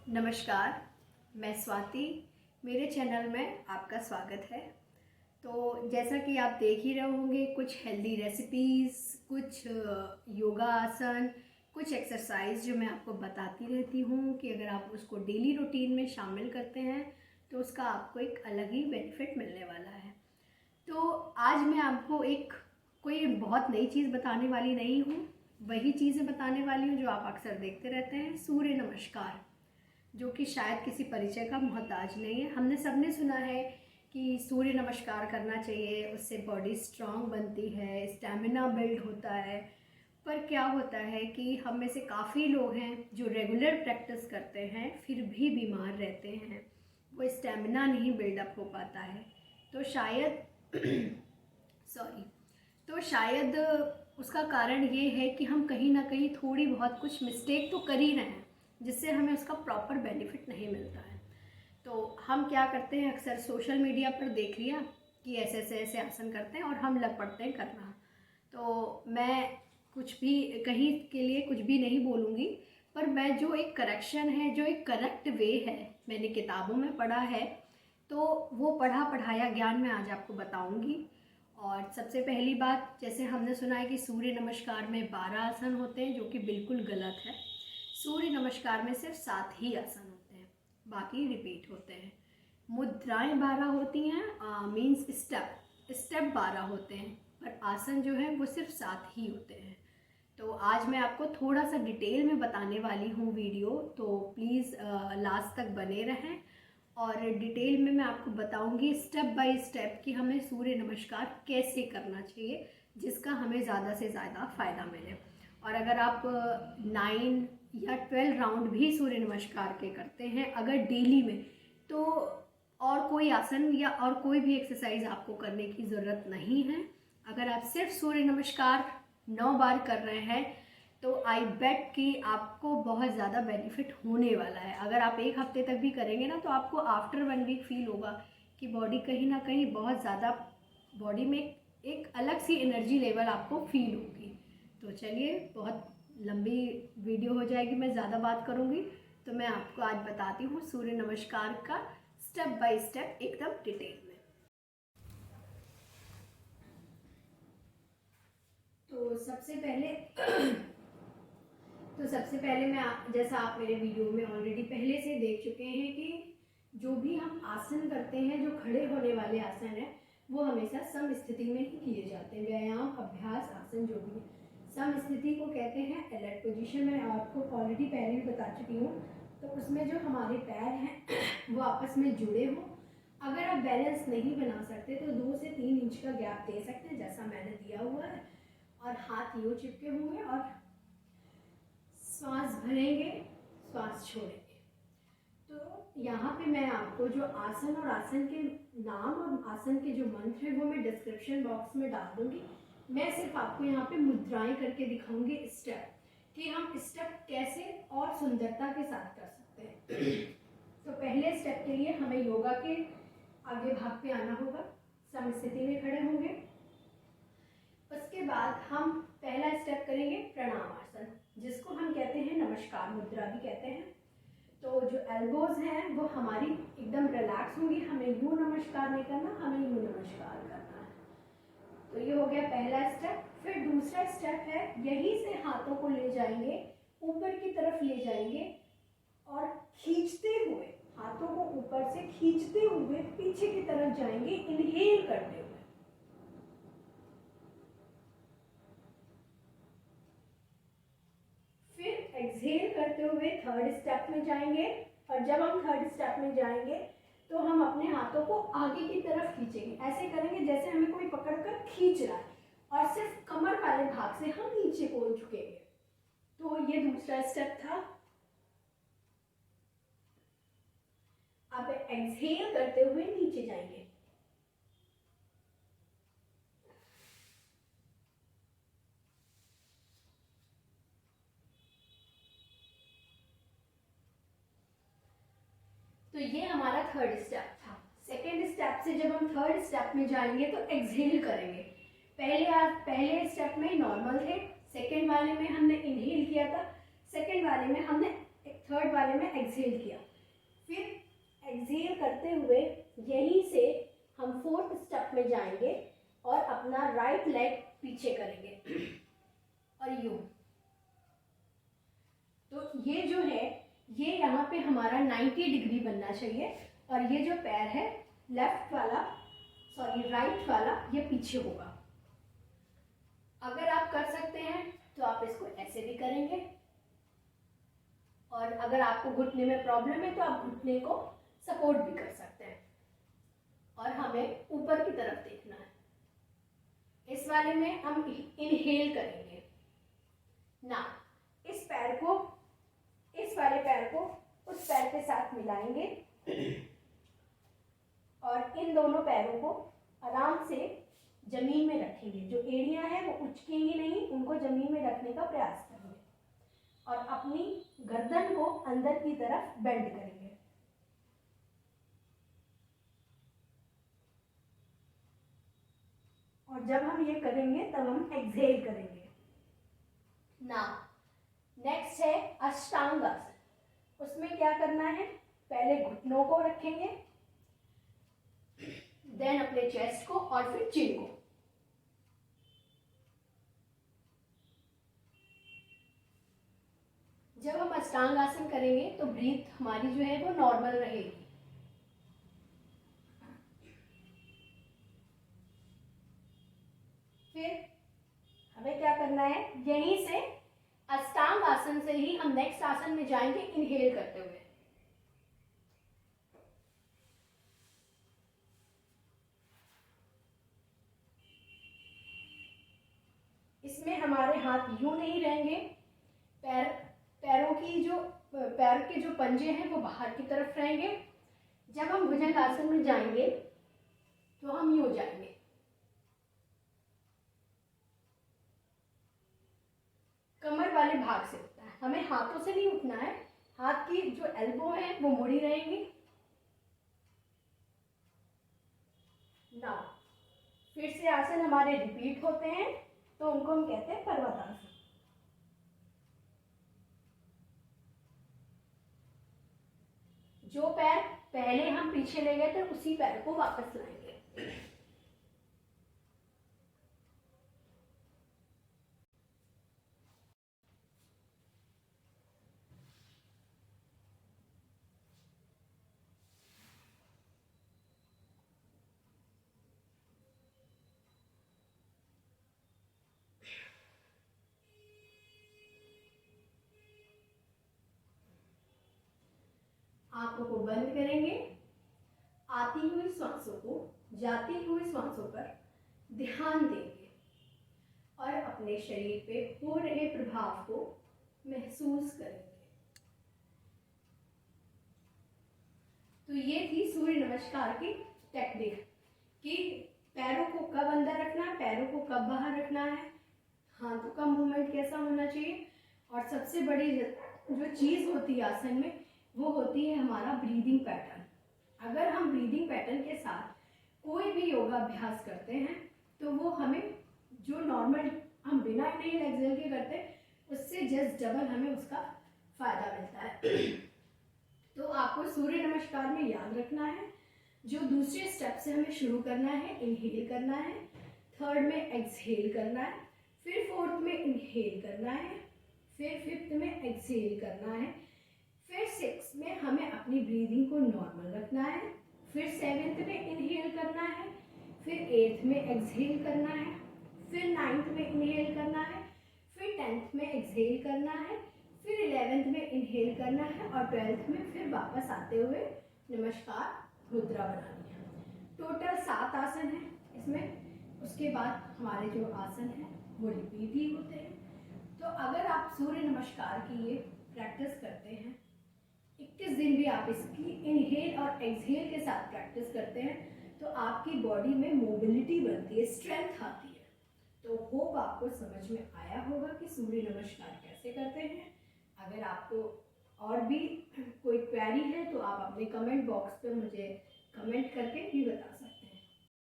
नमस्कार, मैं स्वाति। मेरे चैनल में आपका स्वागत है। तो जैसा कि आप देख ही रहे होंगे, कुछ हेल्दी रेसिपीज़, कुछ योगा आसन, कुछ एक्सरसाइज जो मैं आपको बताती रहती हूँ कि अगर आप उसको डेली रूटीन में शामिल करते हैं तो उसका आपको एक अलग ही बेनिफिट मिलने वाला है। तो आज मैं आपको कोई बहुत नई चीज़ बताने वाली नहीं हूँ, वही चीज़ें बताने वाली हूँ जो आप अक्सर देखते रहते हैं, सूर्य नमस्कार, जो कि शायद किसी परिचय का मोहताज नहीं है। हमने सबने सुना है कि सूर्य नमस्कार करना चाहिए, उससे बॉडी स्ट्रांग बनती है, स्टैमिना बिल्ड होता है। पर क्या होता है कि हम में से काफ़ी लोग हैं जो रेगुलर प्रैक्टिस करते हैं फिर भी बीमार रहते हैं, वो स्टैमिना नहीं बिल्डअप हो पाता है। तो शायद सॉरी तो शायद उसका कारण ये है कि हम कहीं ना कहीं थोड़ी बहुत कुछ मिस्टेक तो कर ही रहे हैं, जिससे हमें उसका प्रॉपर बेनिफिट नहीं मिलता है। तो हम क्या करते हैं, अक्सर सोशल मीडिया पर देख लिया कि ऐसे ऐसे ऐसे आसन करते हैं और हम लग पड़ते हैं करना। तो मैं कुछ भी कहीं के लिए कुछ भी नहीं बोलूँगी, पर मैं जो एक करेक्शन है, जो एक करेक्ट वे है, मैंने किताबों में पढ़ा है, तो वो पढ़ा पढ़ाया ज्ञान मैं आज आपको बताऊँगी। और सबसे पहली बात, जैसे हमने सुना है कि सूर्य नमस्कार में 12 आसन होते हैं, जो कि बिल्कुल गलत है। सूर्य नमस्कार में सिर्फ 7 ही आसन होते हैं, बाकी रिपीट होते हैं। मुद्राएं 12 होती हैं, मीन्स स्टेप 12 होते हैं, पर आसन जो है वो सिर्फ 7 ही होते हैं। तो आज मैं आपको थोड़ा सा डिटेल में बताने वाली हूँ वीडियो, तो प्लीज़ लास्ट तक बने रहें। और डिटेल में मैं आपको बताऊंगी स्टेप बाय स्टेप कि हमें सूर्य नमस्कार कैसे करना चाहिए, जिसका हमें ज़्यादा से ज़्यादा फ़ायदा मिले। और अगर आप 9 या 12 राउंड भी सूर्य नमस्कार के करते हैं अगर डेली में, तो और कोई आसन या और कोई भी एक्सरसाइज आपको करने की ज़रूरत नहीं है। अगर आप सिर्फ सूर्य नमस्कार 9 बार कर रहे हैं तो आई बेट कि आपको बहुत ज़्यादा बेनिफिट होने वाला है। अगर आप एक हफ्ते तक भी करेंगे ना, तो आपको आफ्टर 1 वीक फील होगा कि बॉडी कहीं ना कहीं बहुत ज़्यादा, बॉडी में एक अलग सी एनर्जी लेवल आपको फील होगी। तो चलिए, बहुत लंबी वीडियो हो जाएगी, मैं ज़्यादा बात करूँगी, तो मैं आपको आज बताती हूँ सूर्य नमस्कार का स्टेप बाय स्टेप एकदम डिटेल में। तो सबसे पहले मैं, जैसा आप मेरे वीडियो में ऑलरेडी पहले से देख चुके हैं कि जो भी हम आसन करते हैं, जो खड़े होने वाले आसन है, वो हमेशा सम स्थिति में ही किए जाते हैं। व्यायाम, अभ्यास, आसन जो भी है, सम स्थिति को कहते हैं अलर्ट पोजीशन। मैं आपको ऑलरेडी पहले भी बता चुकी हूँ। तो उसमें जो हमारे पैर हैं वो आपस में जुड़े हों। अगर आप बैलेंस नहीं बना सकते तो 2 से 3 इंच का गैप दे सकते हैं, जैसा मैंने दिया हुआ है, और हाथ यूँ चिपके होंगे और श्वास भरेंगे, श्वास छोड़ेंगे। तो यहाँ पे मैं आपको जो आसन और आसन के नाम और आसन के जो मंत्र है वो मैं डिस्क्रिप्शन बॉक्स में डाल दूंगी। मैं सिर्फ आपको यहाँ पे मुद्राएं करके दिखाऊंगी स्टेप, कि हम स्टेप कैसे और सुंदरता के साथ कर सकते हैं। तो पहले स्टेप के लिए हमें योगा के आगे भाग पे आना होगा, सम स्थिति में खड़े होंगे। उसके बाद हम पहला स्टेप करेंगे प्रणाम आसन, जिसको हम कहते हैं नमस्कार मुद्रा भी कहते हैं। तो जो एल्बोज हैं वो हमारी एकदम रिलैक्स होंगी, हमें यूं नमस्कार नहीं करना, हमें यूं नमस्कार करना है। तो ये हो गया पहला स्टेप। फिर दूसरा स्टेप है, यहीं से हाथों को ले जाएंगे, ऊपर की तरफ ले जाएंगे और खींचते हुए, हाथों को ऊपर से खींचते हुए पीछे की तरफ जाएंगे, इनहेल करते हुए। एक्सहेल करते हुए थर्ड स्टेप में जाएंगे, और जब हम थर्ड स्टेप में जाएंगे तो हम अपने हाथों को आगे की तरफ खींचेंगे। ऐसे करेंगे जैसे हमें कोई पकड़कर खींच रहा है, और सिर्फ कमर वाले भाग से हम नीचे को झुकेंगे। तो ये दूसरा स्टेप था। अब एक्सहेल करते हुए नीचे जाएंगे, तो ये हमारा थर्ड स्टेप था। सेकेंड स्टेप से जब हम थर्ड स्टेप में जाएंगे तो एक्सहेल करेंगे। पहले स्टेप में नॉर्मल थे, सेकेंड वाले में हमने इनहेल किया था, सेकेंड वाले में हमने, थर्ड वाले में हमने एक्सहेल किया। फिर एक्सहेल करते हुए यहीं से हम 4th स्टेप में जाएंगे और अपना राइट लेग पीछे करेंगे और यूं। तो ये जो है ये यहाँ पे हमारा 90 डिग्री बनना चाहिए और ये जो पैर है लेफ्ट वाला राइट वाला ये पीछे होगा। अगर आप कर सकते हैं तो आप इसको ऐसे भी करेंगे, और अगर आपको घुटने में प्रॉब्लम है तो आप घुटने को सपोर्ट भी कर सकते हैं। और हमें ऊपर की तरफ देखना है। इस वाले में हम इनहेल करेंगे ना, इस वाले पैर को उस पैर के साथ मिलाएंगे और इन दोनों पैरों को आराम से जमीन में रखेंगे। जो एड़ियां हैं वो उचकेंगी नहीं, उनको जमीन में रखने का प्रयास करेंगे और अपनी गर्दन को अंदर की तरफ बेंड करेंगे। और जब हम ये करेंगे तब हम एक्सहेल करेंगे। नाउ नेक्स्ट है अष्टांग आसन। उसमें क्या करना है, पहले घुटनों को रखेंगे, देन अपने चेस्ट को और फिर चिन को। जब हम अष्टांग आसन करेंगे तो ब्रीथ हमारी जो है वो नॉर्मल रहेगी। फिर हमें क्या करना है, यहीं से अष्टांग आसन से ही हम नेक्स्ट आसन में जाएंगे इनहेल करते हुए। इसमें हमारे हाथ यूं नहीं रहेंगे, पैर के जो पंजे हैं वो बाहर की तरफ रहेंगे। जब हम भुजंग आसन में जाएंगे तो हम यूं जाएंगे। कमर वाले भाग से उठना है, हमें हाथों से नहीं उठना है। हाथ की जो एल्बो है वो मुड़ी रहेंगी। नाउ फिर से आसन हमारे रिपीट होते हैं तो उनको हम कहते हैं पर्वतासन। जो पैर पहले हम पीछे ले गए थे उसी पैर को वापस लाएंगे। आंखों को बंद करेंगे। आती हुई सांसों को जाती हुई सांसों पर ध्यान देंगे और अपने शरीर पे हो रहे प्रभाव को महसूस करेंगे। तो ये थी सूर्य नमस्कार की टेक्निक कि पैरों को कब अंदर रखना है, पैरों को कब बाहर रखना है, हाथों का मूवमेंट कैसा होना चाहिए, और सबसे बड़ी जो चीज़ होती है आसन में वो होती है हमारा ब्रीदिंग पैटर्न। अगर हम ब्रीदिंग पैटर्न के साथ कोई भी योगाभ्यास करते हैं तो वो हमें जो नॉर्मल हम बिना इनहेल एक्सहेल के करते हैं उससे जस्ट डबल हमें उसका फायदा मिलता है। तो आपको सूर्य नमस्कार में याद रखना है, जो दूसरे स्टेप से हमें शुरू करना है, इनहेल करना है, थर्ड में एक्सहेल करना है, फिर फोर्थ में इनहेल करना है, फिर फिफ्थ में एक्सहेल करना है, फिर सिक्स में हमें अपनी ब्रीदिंग को नॉर्मल रखना है, फिर सेवेंथ में इनहेल करना है, फिर एट्थ में एक्सहेल करना है, फिर नाइन्थ में इनहेल करना है, फिर 10th में एक्सहेल करना है, फिर 11th में इनहेल करना है और 12th में फिर वापस आते हुए नमस्कार मुद्रा बनानी है। टोटल 7 आसन है इसमें। उसके बाद हमारे जो आसन हैं वो रिपीट ही होते हैं। तो अगर आप सूर्य नमस्कार की ये प्रैक्टिस करते हैं, 21 दिन भी आप इसकी इनहेल और एक्सहेल के साथ प्रैक्टिस करते हैं तो आपकी बॉडी में मोबिलिटी बनती है, स्ट्रेंथ आती है। तो होप आपको समझ में आया होगा कि सूर्य नमस्कार कैसे करते हैं। अगर आपको और भी कोई क्वेरी है तो आप अपने कमेंट बॉक्स पे मुझे कमेंट करके भी बता सकते हैं।